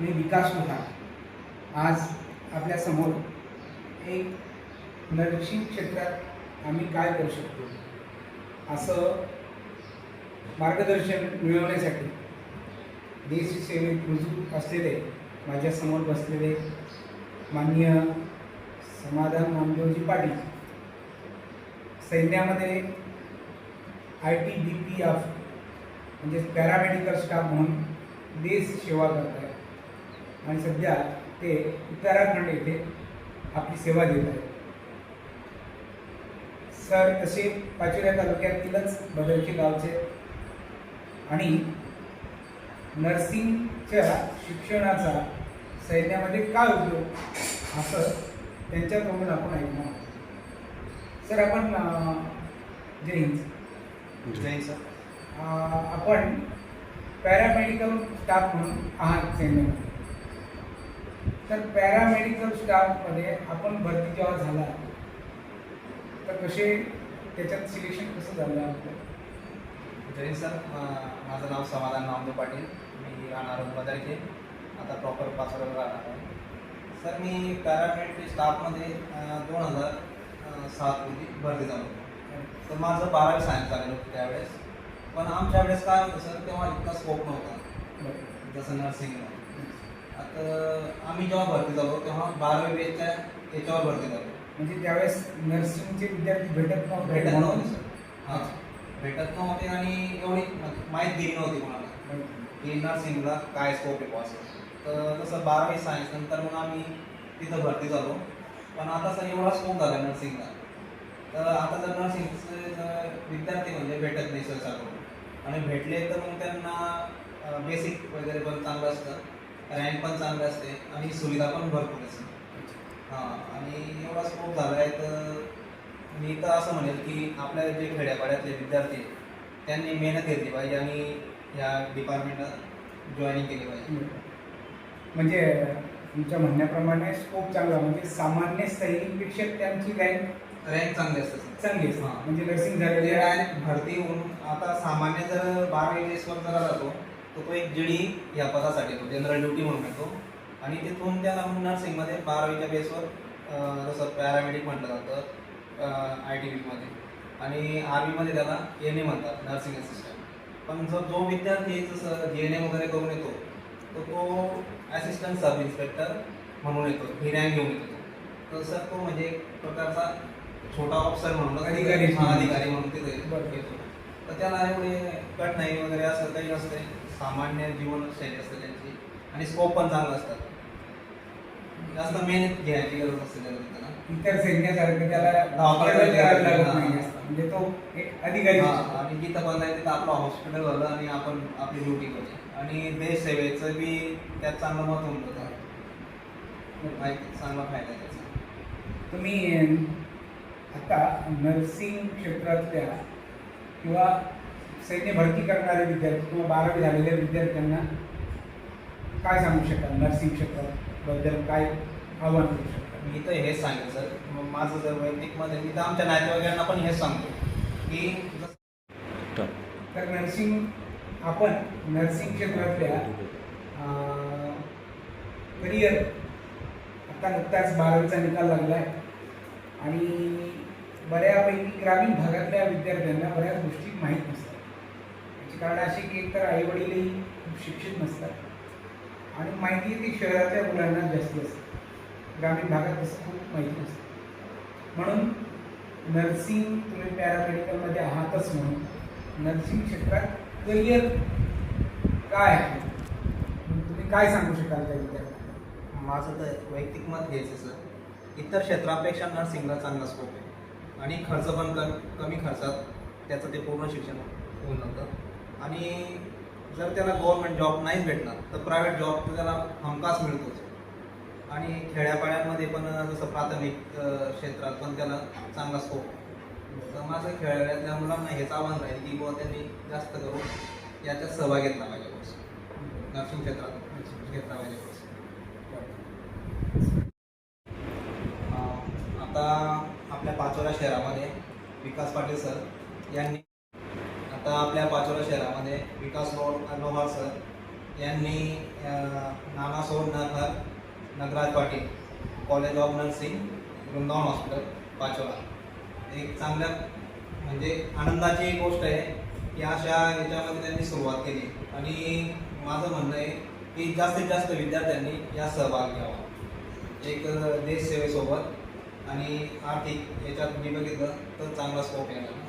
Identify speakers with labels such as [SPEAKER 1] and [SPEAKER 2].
[SPEAKER 1] मी विकास मोहाळ आज आपल्यासमोर एक नर्सिंग क्षेत्रात आम्ही काय करू शकतो असं मार्गदर्शन मिळवण्यासाठी देशसेवेत रुजू असलेले माझ्यासमोर बसलेले माननीय समाधान नामदेवजी पाटील सैन्यामध्ये ITBP म्हणजे पॅरामेडिकल स्टाफ म्हणून देश सेवा करत आहेत आणि सध्या ते उत्तराखंड येथे आपली सेवा देत आहेत. सर तसे पाचोऱ्या तालुक्यातीलच बदलचे गावचे आणि नर्सिंगच्या शिक्षणाचा सैन्यामध्ये काय उपयोग असं त्यांच्याकडून आपण ऐकणार. सर आपण जय हिंद.
[SPEAKER 2] जय हिंद सर.
[SPEAKER 1] आपण पॅरामेडिकल स्टाफ म्हणून आहात सैन्यामध्ये. तर पॅरामेडिकल स्टाफमध्ये आपण भरती जेव्हा झाला तर कसे त्याच्यात सिलेक्शन कसं झालं आपलं?
[SPEAKER 2] जय हिंद सर. माझं नाव समाधान नामदेव पाटील. मी राहणार बदरके, आता प्रॉपर पाचोऱ्याला राहणार आहे. सर मी पॅरामेडिकल स्टाफमध्ये 2007 रोजी भरती झालो. तर माझं 12वी सायन्स झालेलं होतं त्यावेळेस. पण आमच्या वेळेस काय होतं सर, तेव्हा इतका स्कोप नव्हता जसं नर्सिंगला. आता आम्ही जेव्हा भरती झालो तेव्हा 12वी बेसच्या याच्यावर भरती झालो.
[SPEAKER 1] म्हणजे त्यावेळेस नर्सिंगचे विद्यार्थी भेटत नव्हते
[SPEAKER 2] सर. हां, भेटत नव्हते आणि एवढी माहीत दिली नव्हती कोणाला की नर्सिंगला काय स्कोप आहे असं. तर जसं 12वी सायन्स नंतर मग आम्ही तिथं भरती झालो. पण आता सर एवढा स्कोप झाला नर्सिंगला. तर आता जर नर्सिंगचे विद्यार्थी म्हणजे भेटत नाही सहसा करून, आणि भेटले तर मग त्यांना बेसिक वगैरे पण चांगलं असतं, रँक पण चांगलं असते आणि सुविधा पण भरपूर असते. हां, आणि एवढा स्कोप झाला आहे तर मी तर असं म्हणेल की आपल्या जे खेड्यापाड्यातले विद्यार्थी आहेत त्यांनी मेहनत घेतली पाहिजे आणि या डिपार्टमेंटला जॉईनिंग केली पाहिजे.
[SPEAKER 1] म्हणजे तुमच्या म्हणण्याप्रमाणे स्कोप चांगला, म्हणजे सामान्य सैनिकपेक्षा त्यांची
[SPEAKER 2] रँक चांगली असते सर.
[SPEAKER 1] चांगली असते.
[SPEAKER 2] हां,
[SPEAKER 1] म्हणजे नर्सिंग
[SPEAKER 2] ते
[SPEAKER 1] झालेले
[SPEAKER 2] डायरेक्ट भरती होऊन आता सामान्य जर 12वी बेसवर जरा जातो तर तो एक GD या पदासाठी येतो, जनरल ड्युटी म्हणून येतो. आणि तिथून त्याला मग नर्सिंगमध्ये 12वीच्या बेसवर जसं पॅरामेडिक म्हटलं जातं ITBPमध्ये, आणि आर्मीमध्ये त्याला NA म्हणतात, नर्सिंग असिस्टंट. पण जो विद्यार्थी जसं GNM वगैरे करून येतो तर तो ॲसिस्टंट सब इन्स्पेक्टर म्हणून येतो, ही रँक घेऊन येतो. तर सर तो म्हणजे एक प्रकारचा छोटा ऑफिसर म्हणून अधिकारी म्हणून तिथे येतो. तर त्याला एवढे कठीणाई वगैरे असं काही नसते, सामान्य जीवनशैली असते त्यांची, आणि स्कोप पण चांगला असतात. जास्त मेहनत घ्यायची गरज असते त्याला.
[SPEAKER 1] इतर सैन्यासारखं त्याला
[SPEAKER 2] धावपळ
[SPEAKER 1] करायला लागत नाही. म्हणजे तो एक अधिकारी.
[SPEAKER 2] आणि जिथं पण जायचं तिथं आपलं हॉस्पिटल झालं आणि आपण आपली ड्युटी केली, आणि देश सेवेचं बी त्यात चांगलं मत होऊन जातं. चांगला फायदा आहे त्याचा.
[SPEAKER 1] तुम्ही आता नर्सिंग क्षेत्रातल्या किंवा सैन्य भरती करणारे विद्यार्थी किंवा 12वी झालेल्या विद्यार्थ्यांना काय सांगू शकाल? नर्सिंग क्षेत्राबद्दल काय आव्हान करू शकता?
[SPEAKER 2] मी तर हेच सांगेन सर, माझं जर वैयक्तिक मत आहे, मी तर आमच्या नातेवाईकांना पण हेच सांगतो की
[SPEAKER 1] तर आपण नर्सिंग क्षेत्रातल्या करिअर आता नुकताच 12वीचा निकाल लागला आहे आणि बऱ्यापैकी ग्रामीण भागातल्या विद्यार्थ्यांना बऱ्याच गोष्टी माहीत नसतात. याची कारण अशी की एकतर आईवडीलही खूप शिक्षित नसतात आणि माहिती ती शहराच्या मुलांना जास्ती असते, ग्रामीण भागात तसं खूप माहिती नसतं. म्हणून नर्सिंग, तुम्ही पॅरामेडिकलमध्ये आहातच म्हणून नर्सिंग क्षेत्रात करिअर काय आहे, तुम्ही काय सांगू शकाल त्या विद्यार्थ्यांना?
[SPEAKER 2] माझं तर वैयक्तिक मत घ्यायचं सर, इतर क्षेत्रापेक्षा नर्सिंगला चांगला स्कोप आहे आणि खर्च पण कमी खर्चात त्याचं ते पूर्ण शिक्षण होऊन जातं. आणि जर त्याला गव्हर्नमेंट जॉब नाहीच भेटणार तर प्रायव्हेट जॉब तर त्याला हमखास मिळतोच. आणि खेड्यापाड्यांमध्ये पण जसं प्राथमिक क्षेत्रात पण त्याला चांगला स्कोप आहे. तर माझं खेड्यातल्या मुलांना हेच आव्हान राहील की बुवा त्यांनी जास्त करून याच्यात सहभाग घेतला पाहिजे, नर्सिंग क्षेत्रात घेतला पाहिजे. आता आपल्या पाचोरा शहरामध्ये विकास पाटील सर यांनी आता आपल्या पाचोरा शहरामध्ये विकास लोहार सर यांनी नाना सोड Narhar Nagraj Patil college of nursing Vrindavan hospital Pachola. एक चांगल्या म्हणजे आनंदाची गोष्ट आहे की अशा याच्यामध्ये त्यांनी सुरुवात केली आणि माझं म्हणणं आहे की जास्तीत जास्त विद्यार्थ्यांनी या सहभाग घ्यावा। एक देशसेवेसोबत आणि आर्थिक याच्यात मी बघितलं तर चांगला स्कोप येणार।